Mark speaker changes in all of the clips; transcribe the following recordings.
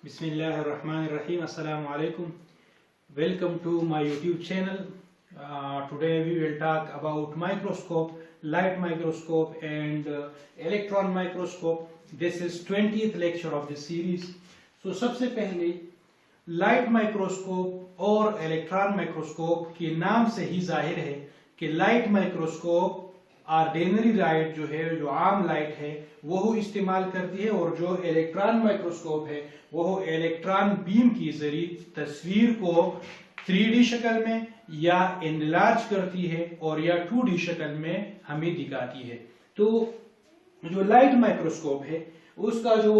Speaker 1: Bismillahirrahmanirrahim. Assalamu alaikum. Welcome to my YouTube channel. Today we will talk about microscope, light microscope and electron microscope. This is 20th lecture of this series. So सबसे पहले light microscope और electron microscope के नाम से ही जाहिर है कि light microscope ordinary light जो है, जो आम लाइट है, वो इस्तेमाल करती है, और जो इलेक्ट्रॉन माइक्रोस्कोप है वो इलेक्ट्रॉन बीम की जरिए तस्वीर को 3D शक्ल में या एनलार्ज करती है और या 2D शक्ल में हमें दिखाती है। तो जो लाइट माइक्रोस्कोप है उसका जो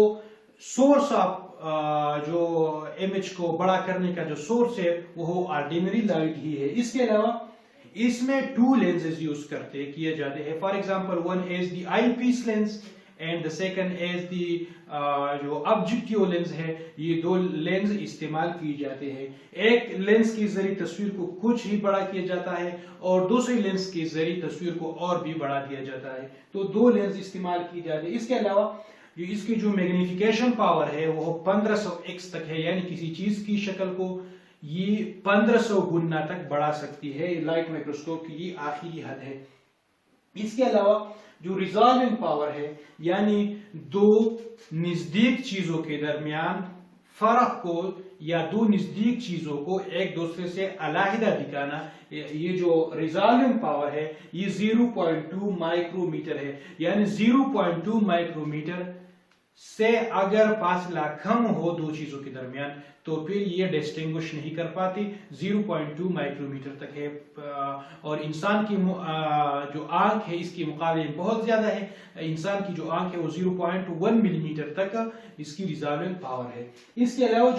Speaker 1: सोर्स ऑफ जो इमेज को बड़ा करने का जो सोर्स है वो ऑर्डिनरी लाइट ही है। इसके अलावा इसमें 2 लेंसेज यूज किए जाते हैं। For example, one is the eyepiece lens and the second is the जो ऑब्जेक्टिव लेंस है। ये 2 लेंस इस्तेमाल किए जाते हैं। एक लेंस के जरिए तस्वीर को कुछ ही बड़ा किया जाता है और दूसरे लेंस के जरिए तस्वीर को और भी बढ़ा दिया जाता है। तो 2 लेंस इस्तेमाल किए जाते हैं। इसके अलावा इसकी जो मैग्निफिकेशन पावर है वो 1500x तक है, यानी किसी चीज की शक्ल को ये 1500 गुना तक बढ़ा सकती है। लाइट माइक्रोस्कोप की ये आखिरी हद है। इसके अलावा जो रिजॉल्विंग पावर है, यानी 2 नजदीक चीजों के दरमियान फर्क को या 2 नजदीक चीजों को एक दूसरे से अलहदा दिखाना, ये जो रिजॉल्विंग पावर है ये 0.2 माइक्रोमीटर है। यानी 0.2 माइक्रोमीटर से अगर फासला कम हो 2 चीजों के दरमियान तो फिर ये डिस्टिंग्विश नहीं कर पाती। 0.2 माइक्रोमीटर तक है, और इंसान की जो आंख है इसके मुकाबले बहुत ज्यादा है। इंसान की जो आंख है वो 0.1 मिलीमीटर तक इसकी रिजॉल्विंग पावर है। इसके अलावा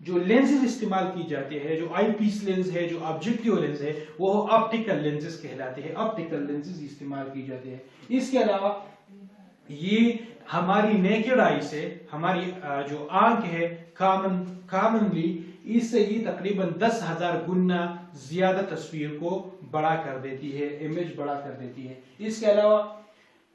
Speaker 1: जो लेंसेज इस्तेमाल की जाते हैं, जो आई पीस लेंस है, जो ऑब्जेक्टिव लेंस है, वो ऑप्टिकल लेंसेज कहलाते हैं। ऑप्टिकल लेंसेज इस्तेमाल की जाते हैं। इसके अलावा ये हमारी नेकेड आई से, हमारी जो आंख है कॉमनली, इससे ये तकरीबन 10,000 गुना ज्यादा तस्वीर को बड़ा कर देती है, इमेज बड़ा कर देती है। इसके अलावा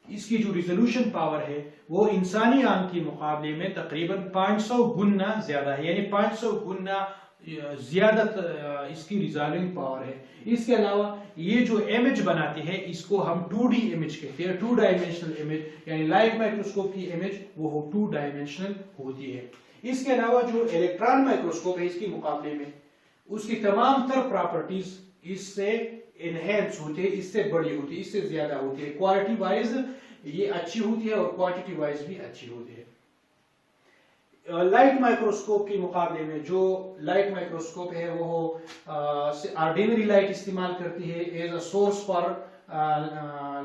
Speaker 1: इसकी जो रिजोल्यूशन पावर है वो इंसानी आंख के मुकाबले में तकरीबन 500 गुना ज्यादा है, यानी 500 गुना ज्यादा इसकी रिजॉल्विंग पावर है। इसके अलावा ये जो इमेज बनाती है इसको हम 2D इमेज कहते हैं, 2 डायमेंशनल इमेज, यानी लाइट माइक्रोस्कोप की इमेज वो 2 डायमेंशनल होती है। इसके अलावा जो इलेक्ट्रॉन माइक्रोस्कोप है इसके मुकाबले में उसकी तमाम तर प्रॉपर्टीज इससे एनहेंस होती है, इससे बड़ी होती है, इससे ज्यादा होती है। क्वालिटी वाइज ये अच्छी होती है और क्वांटिटी वाइज भी अच्छी होती है। लाइट माइक्रोस्कोप के मुकाबले में जो लाइट माइक्रोस्कोप है वो ऑर्डिनरी लाइट इस्तेमाल करती है as a source for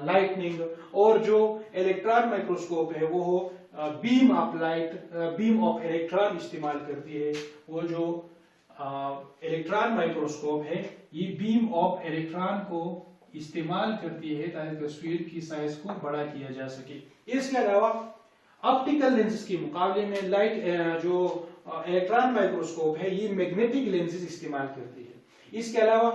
Speaker 1: lightning, और जो इलेक्ट्रॉन माइक्रोस्कोप है वो बीम ऑफ इलेक्ट्रॉन इस्तेमाल करती है। वो जो इलेक्ट्रॉन माइक्रोस्कोप है ये बीम ऑफ इलेक्ट्रॉन को इस्तेमाल करती है ताकि तस्वीर की साइज को बड़ा किया जा सके। इसके अलावा ऑप्टिकल लेंसेज के मुकाबले में जो इलेक्ट्रॉन माइक्रोस्कोप है ये मैग्नेटिक लेंसेज इस्तेमाल करती है। इसके अलावा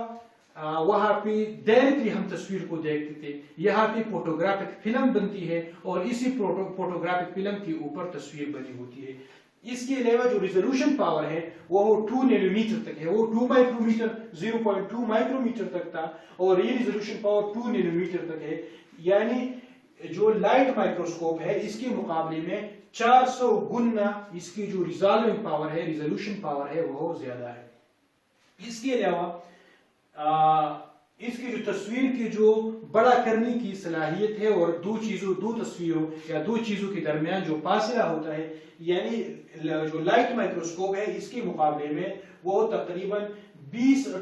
Speaker 1: वहां पे डायरेक्टली हम तस्वीर को देखते थे, यहाँ पे फोटोग्राफिक फिल्म बनती है और इसी फोटोग्राफिक फिल्म के ऊपर तस्वीर बनी होती है। इसके अलावा जो रिजोल्यूशन पावर है वो 2 नैनोमीटर तक है, वो 2 माइक्रोमीटर 0.2 माइक्रोमीटर तक था, और ये रिजोल्यूशन पावर 2 नैनोमीटर तक है। यानी जो लाइट माइक्रोस्कोप है इसके मुकाबले में 400 गुना इसकी जो रिजॉल्विंग पावर है, रिजोल्यूशन पावर है वो ज्यादा है। इसके अलावा इसकी जो तस्वीर की जो बड़ा करने की सलाहियत है और 2 तस्वीरों या 2 चीजों के दरमियान जो फासला होता है, यानी जो लाइट माइक्रोस्कोप है इसके मुकाबले में वो तकरीबन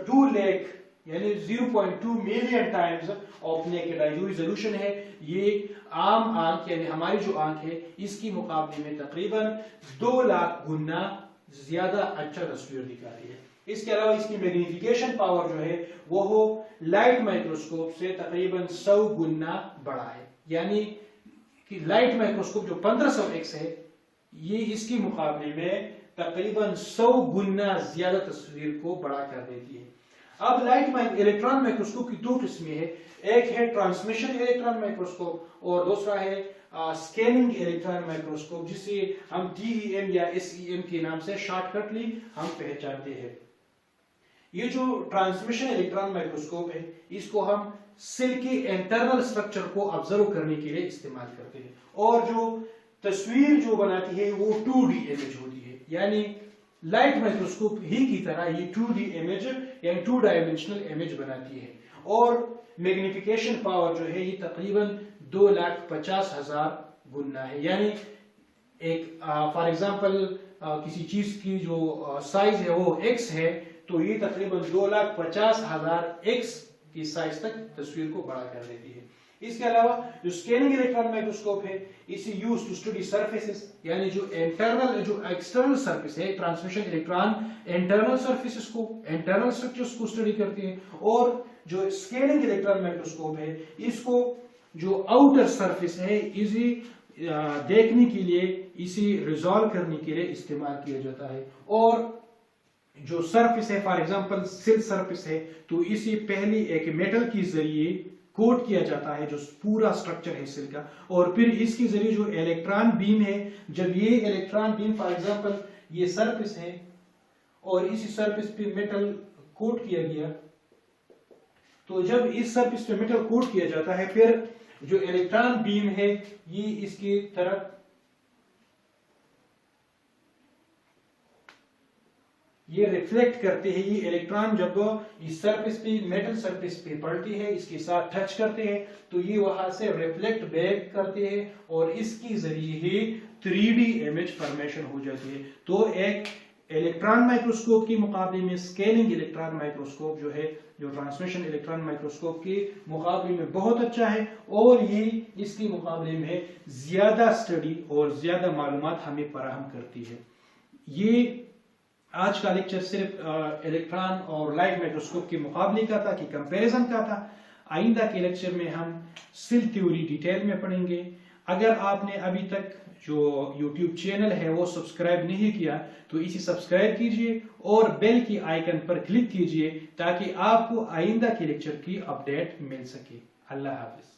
Speaker 1: 2 लाख यानी 0.2 million times of naked eye. जो रिजोल्यूशन है ये आम आंख यानी हमारी जो आंख है इसकी मुकाबले में तकरीबन 2 लाख गुना ज्यादा अच्छा तस्वीर दिखाती है। इसके अलावा इसकी मैग्निफिकेशन पावर जो है वो लाइट माइक्रोस्कोप से तकरीबन 100 गुना बड़ा है। यानी कि लाइट माइक्रोस्कोप जो 1500x है ये इसके मुकाबले में तकरीबन 100 गुना ज्यादा तस्वीर को बड़ा कर देती है। अब इलेक्ट्रॉन माइक्रोस्कोप की 2 किस्में हैं। एक है ट्रांसमिशन इलेक्ट्रॉन माइक्रोस्कोप और दूसरा है स्कैनिंग इलेक्ट्रॉन माइक्रोस्कोप, जिसे हम DEM या SEM के नाम से शॉर्टकटली हम पहचानते हैं। ये जो ट्रांसमिशन इलेक्ट्रॉन माइक्रोस्कोप है, इसको हम सेल के इंटरनल स्ट्रक्चर को ऑब्जर्व करने के लिए इस्तेमाल करते हैं, और जो तस्वीर जो बनाती है वो 2D इमेज होती है, यानी लाइट माइक्रोस्कोप ही की तरह ये 2D इमेज यानी 2 डायमेंशनल इमेज बनाती है। और मैग्निफिकेशन पावर जो है ये तकरीबन 2,50,000 गुना है, यानी एक फॉर एग्जांपल किसी चीज की जो साइज है वो x है, तो ये तकरीबन 2,50,000 x की साइज तक तस्वीर को बड़ा कर देती है। इसके अलावा जो स्कैनिंग इलेक्ट्रॉन माइक्रोस्कोप है, इसे यूज टू स्टडी सरफेसेस, यानी जो इंटरनल जो एक्सटर्नल सरफेस है, ट्रांसमिशन इलेक्ट्रॉन इंटरनल सरफेसेस को, इंटरनल स्ट्रक्चर्स को स्टडी करते हैं, और जो स्कैनिंग इलेक्ट्रॉन माइक्रोस्कोप है, इसको जो आउटर सरफेस है इसे देखने के लिए, इसे रिजॉल्व करने के लिए इस्तेमाल किया जाता है। और जो सरफेस है, फॉर एग्जांपल सेल सरफेस है, तो इसे पहले एक मेटल के जरिए कोट किया जाता है, जो पूरा स्ट्रक्चर है सेल का, और फिर इसके जरिए जो इलेक्ट्रॉन बीम है, जब ये इलेक्ट्रॉन बीम फॉर एग्जांपल ये सरफेस है और इसी सरफेस पे मेटल कोट किया गया, तो जब इस सरफेस पे मेटल कोट किया जाता है, फिर जो इलेक्ट्रॉन बीम है ये इसकी तरफ ये रिफ्लेक्ट करते हैं। ये इलेक्ट्रॉन जब इस सरफेस पे, मेटल सरफेस पे पड़ती है, इसके साथ टच करते हैं, तो ये वहां से रिफ्लेक्ट बैक करते हैं, और इसके जरिए ही 3D इमेज फॉर्मेशन हो जाती है। तो एक इलेक्ट्रॉन माइक्रोस्कोप के मुकाबले में स्कैनिंग इलेक्ट्रॉन माइक्रोस्कोप जो है, जो ट्रांसमिशन इलेक्ट्रॉन माइक्रोस्कोप के मुकाबले में बहुत अच्छा है, और ये इसके मुकाबले में ज्यादा स्टडी और ज्यादा मालूमात हमें फराहम करती है। ये आज का लेक्चर सिर्फ इलेक्ट्रॉन और लाइट माइक्रोस्कोप के मुकाबले का था, कि कंपैरिजन का था। आइंदा के लेक्चर में हम सेल थ्योरी डिटेल में पढ़ेंगे। अगर आपने अभी तक जो YouTube चैनल है वो सब्सक्राइब नहीं किया, तो इसे सब्सक्राइब कीजिए और बेल की आइकन पर क्लिक कीजिए, ताकि आपको आइंदा के लेक्चर की अपडेट मिल सके। अल्लाह हाफिज।